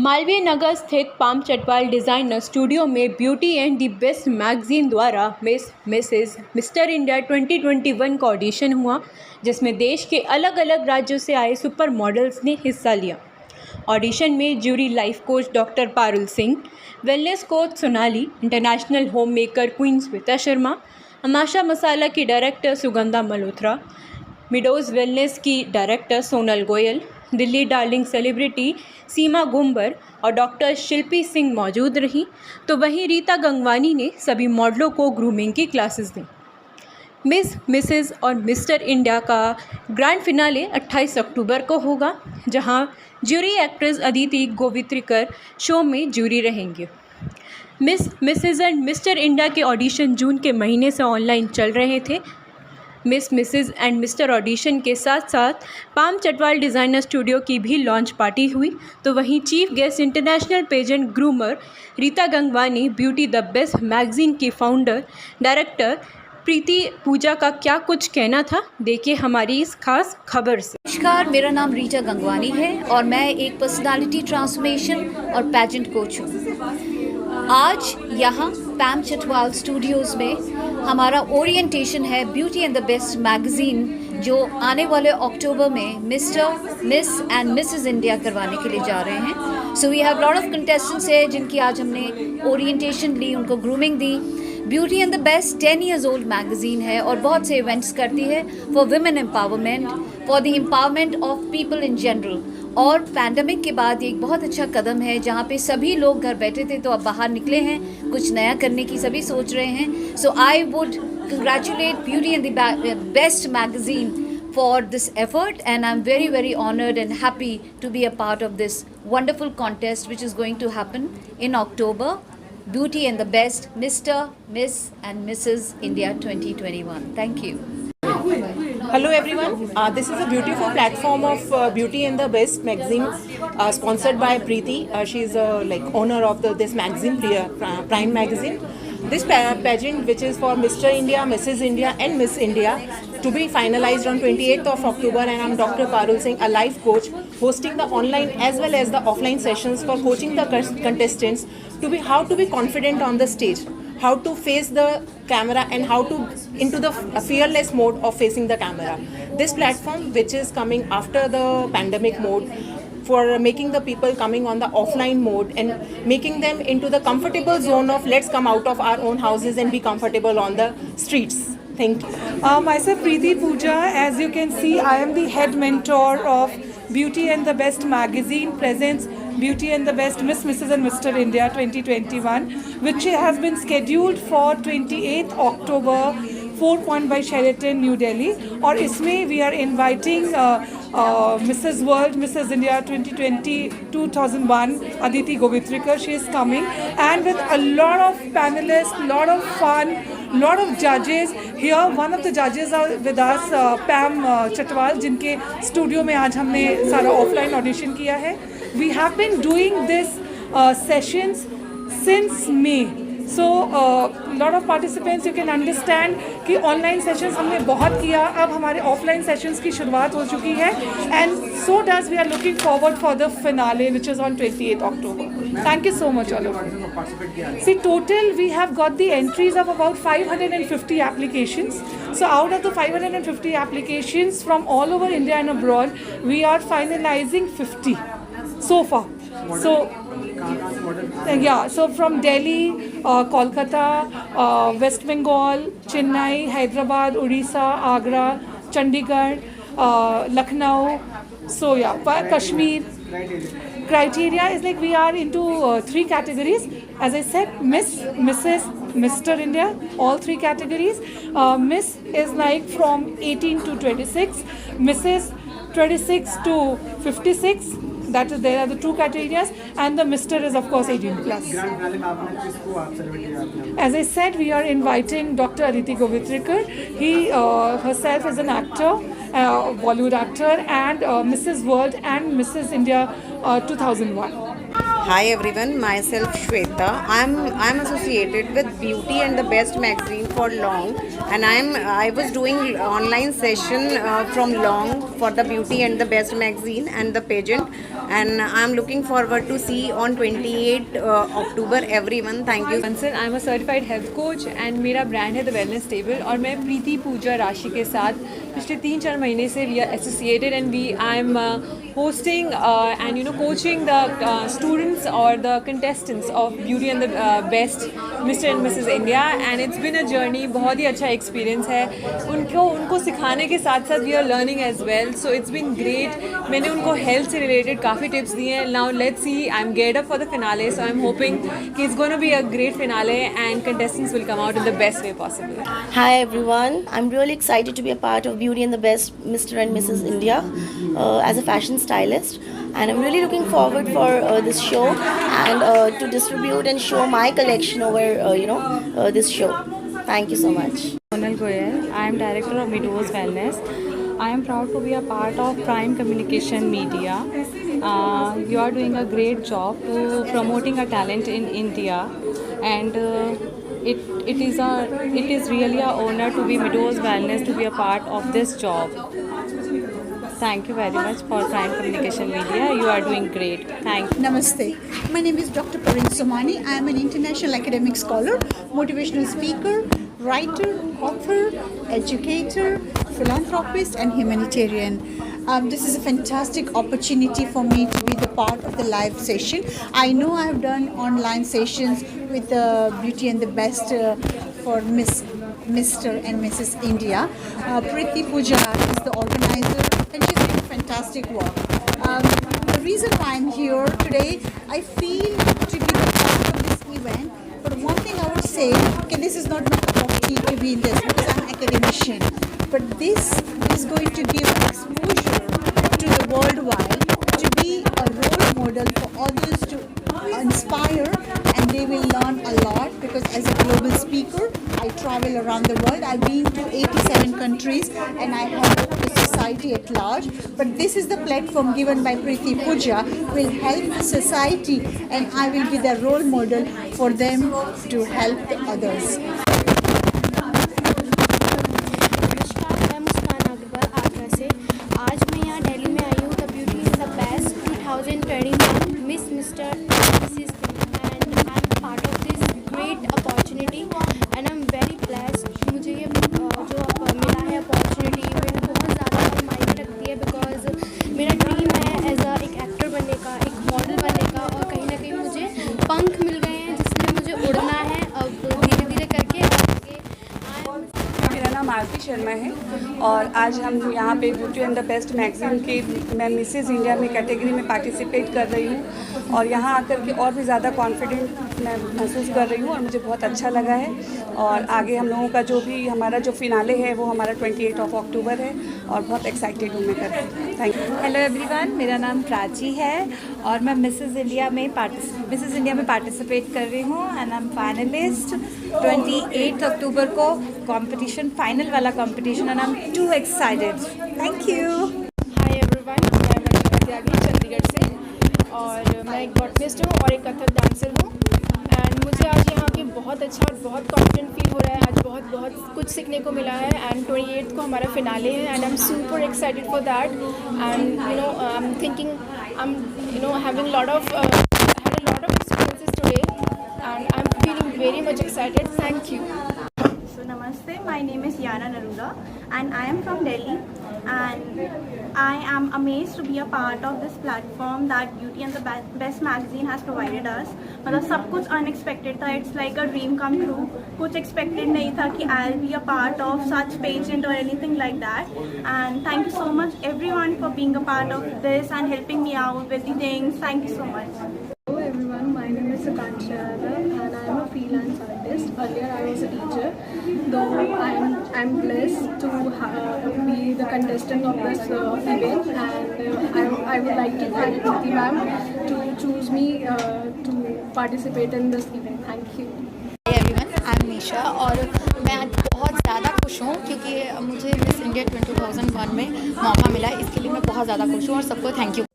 मालवीय नगर स्थित palm Chatwal designer studio में beauty and the best magazine द्वारा मिस मिसेस मिस्टर इंडिया 2021 का ऑडिशन हुआ, जिसमें देश के अलग अलग राज्यों से आए सुपर मॉडल्स ने हिस्सा लिया। ऑडिशन में jury life coach doctor Parul Singh, wellness coach Sonali, international home maker queen Shweta Sharma, Amasha masala की director Sugandha Malhotra, meadows wellness की director Sonal Goyal, Delhi darling celebrity Seema Gumber और डॉक्टर शिल्पी सिंह मौजूद रहीं। तो वहीं रीता गंगवानी ने सभी मॉडलों को ग्रूमिंग की क्लासेस दी। मिस, मिसेस और मिस्टर इंडिया का ग्रैंड फिनाले 28 अक्टूबर को होगा, जहां jury actress Aditi Gowitrikar show में ज्यूरी रहेंगे। Miss, Mrs and mister India के ऑडिशन जून के महीने से ऑनलाइन चल रहे थे। Miss, Mrs and mister audition के साथ साथ पाम चटवाल डिज़ाइनर स्टूडियो की भी लॉन्च पार्टी हुई। तो वहीं chief guest international pageant groomer Rita Gangwani, beauty the best magazine की फाउंडर डायरेक्टर प्रीति पूजा का क्या कुछ कहना था, देखिए हमारी इस खास खबर से। नमस्कार, मेरा नाम रीता गंगवानी है और मैं एक पर्सनालिटी ट्रांसफॉर्मेशन और पैजेंट कोच हूँ। आज यहाँ पैम चटवाल स्टूडियोज़ में हमारा ओरिएंटेशन है beauty and the best magazine, जो आने वाले अक्टूबर में mister, miss and Mrs India करवाने के लिए जा रहे हैं। So we have lot of contestants है जिनकी आज हमने ओरिएंटेशन ली, उनको ग्रूमिंग दी। Beauty and the best 10 years old magazine है और बहुत से इवेंट्स करती है for women empowerment, for the empowerment of people in general. और पैंडमिक के बाद ये एक बहुत अच्छा कदम है जहाँ पे सभी लोग घर बैठे थे तो अब बाहर निकले हैं, कुछ नया करने की सभी सोच रहे हैं। So I would congratulate beauty and the best magazine for this effort, and I'm very, very honored and happy to be a part of this wonderful contest which is going to happen in October. Beauty and the Best Mr., Miss and Mrs. India 2021. Thank you. Hello everyone, this is a beautiful platform of Beauty and the Best magazine sponsored by Preeti. She is like owner of this magazine, Prime magazine. This pageant, which is for Mr. India, Mrs. India and Miss India, to be finalized on 28th of October, and I'm Dr. Parul Singh, a life coach, hosting the online as well as the offline sessions for coaching the contestants to be how to be confident on the stage, how to face the camera, and how to into the fearless mode of facing the camera. This platform, which is coming after the pandemic mode, for making the people coming on the offline mode and making them into the comfortable zone of let's come out of our own houses and be comfortable on the streets. Thank you. Myself Preeti Pooja. As you can see, I am the head mentor of Beauty and the Best magazine, presents Beauty and the Best Miss, Mrs. and Mr. India 2021, which has been scheduled for 28th October, 4 Point by Sheraton, New Delhi. और इसमें we are inviting Mrs. World, Mrs. India 2001, Aditi Govitrikar. She is coming, and with a lot of panelists, lot of fun, lot of judges here. One of the judges are with us, Pam Chatwal, जिनके studio में आज हमने सारा offline audition किया है. We have been doing this sessions since May. So lot of participants, you can understand कि online sessions हमने बहुत किया, अब हमारे ऑफलाइन सेशंस की शुरुआत हो चुकी है, and so does we are looking forward for the finale which is on 28th October. Thank you so much all of you. See, total we have got the entries of about 550 applications. So out of the 550 applications from all over India and abroad, we are finalizing 50 so far. So yeah, so from Delhi, Kolkata, West Bengal, Chennai, Hyderabad, Odisha, Agra, Chandigarh, Lucknow, so yeah, Kashmir. Criteria is like we are into 3 categories. As I said, Miss, Mrs., Mr. India, all 3 categories. Miss is like from 18 to 26, Mrs. 26 to 56. That is, there are the 2 criteria, and the Mr. is of course 18 plus. As I said, we are inviting Dr. Aditi Govitrikar. He herself is an actor, Bollywood actor, and Mrs. World and Mrs. India 2001. Hi everyone, myself Shweta. I'm associated with Beauty and the Best magazine for long, and I was doing online session from long for the Beauty and the Best magazine and the pageant, and I'm looking forward to see on 28 October everyone. Thank you. Bansal, I'm a certified health coach and मेरा brand है The Wellness Table और मैं प्रीति पूजा राशि के साथ पिछले 3-4 महीने से we are associated and I'm hosting and coaching the students or the contestants of Beauty and the Best Mr. and Mrs. India and it's been a journey. बहुत ही अच्छा experience है उनको सिखाने के साथ साथ we are learning as well, so it's been great. मैंने उनको health से related काफ़ी tips दिए हैं. Now let's see, I'm geared up for the finale, so I'm hoping कि it's going to be a great finale and contestants will come out in the best way possible. Hi everyone, I'm really excited to be a part of Beauty and the Best Mr. and Mrs. India as a fashion stylist, and I'm really looking forward for this show and to distribute and show my collection over this show. Thank you so much. Sonal Goyal, I am director of Meadows Wellness. I am proud to be a part of Prime Communication Media. You are doing a great job to promoting a talent in India, and it is really an honor to be Meadows Wellness to be a part of this job. Thank you very much for Prime Communication Media. You are doing great. Thank you. Namaste. My name is Dr. Parin Somani. I am an international academic scholar, motivational speaker, writer, author, educator, philanthropist and humanitarian. This is a fantastic opportunity for me to be the part of the live session. I know I have done online sessions with Beauty and the Best for Mr. and Mrs. India. Priti Pooja is the organizer and she's doing fantastic work. The reason why I'm here today, I feel to be the part of this event, but one thing I would say, okay, this is not my cup of tea to be in this because I'm an academician, but this is going to give exposure to the worldwide, to be a role model for others to inspire, and they will learn a lot because as a global speaker, I travel around the world. I've been to 87 countries and I help the society at large. But this is the platform given by Priti Pooja will help the society, and I will be the role model for them to help the others. मैं मुस्कान अग्रवाल आगरा से. आज मैं यहाँ दिल्ली में आई हूँ the beauty is the best 2021 miss mister Mrs and I am part of this great opportunity and I am very blessed. मुझे ये जो मिला है अपॉर्चुनिटी मेरे बहुत ज़्यादा मायने रखती है बिकॉज मेरा ड्रीम है एज अ एक एक्टर बनने का, एक मॉडल बनने का, और कहीं ना कहीं मुझे पंख मिल गए हैं जिसमें मुझे उड़ना है अब धीरे धीरे करके आगे. मेरा नाम आरती शर्मा है और आज हम यहाँ पे beauty and the best magazine के मैं मिसेज़ इंडिया में कैटेगरी में पार्टिसिपेट कर रही हूँ और यहाँ आकर के और भी ज़्यादा कॉन्फिडेंट मैं महसूस कर रही हूँ और मुझे बहुत अच्छा लगा है. और आगे हम लोगों का जो भी हमारा जो फिनाले है वो हमारा 28 अक्टूबर है और बहुत एक्साइटेड हूँ मैं करके. Thank you. हेलो एवरीवन, मेरा नाम प्राची है और मैं मिसेज़ इंडिया में पार्टिसिपेट कर रही हूँ एंड आई एम फाइनलिस्ट. 28 अक्टूबर को कंपटीशन, फाइनल वाला competition, and I am to excited. Thank you. Hi everyone, मैं वंशिका त्यागी चंडीगढ़ से और मैं एक बॉटनिस्ट हूँ और एक कथक डांसर हूँ एंड मुझे आज यहाँ के बहुत अच्छा और बहुत कॉन्फिडेंट फील हो रहा है. आज बहुत कुछ सीखने को मिला है एंड 28 को हमारा फिनाले है and I am super excited for that and I am thinking I am having lot of had a lot of experiences today and I'm feeling very much excited. Thank you. So namaste, my name is Yana Narula and I am from Delhi and I am amazed to be a part of this platform that Beauty and the Best magazine has provided us. मतलब सब कुछ unexpected था. It's like a dream come true. कुछ expected नहीं था कि I'll be a part of such pageant or anything like that. And thank you so much everyone for being a part of this and helping me out with the things. Thank you so much. Hello everyone, my name is Sukansha and I am a freelance artist. Earlier I was a teacher, though I'm blessed to be the contestant of this event and I would like to thank Priti ma'am to choose me to participate in this event. Thank you. Hi everyone, I am Nisha और मैं आज बहुत ज़्यादा खुश हूँ क्योंकि मुझे miss India 2001 में मौका मिला. इसके लिए मैं बहुत ज़्यादा खुश हूँ और सबको थैंक यू.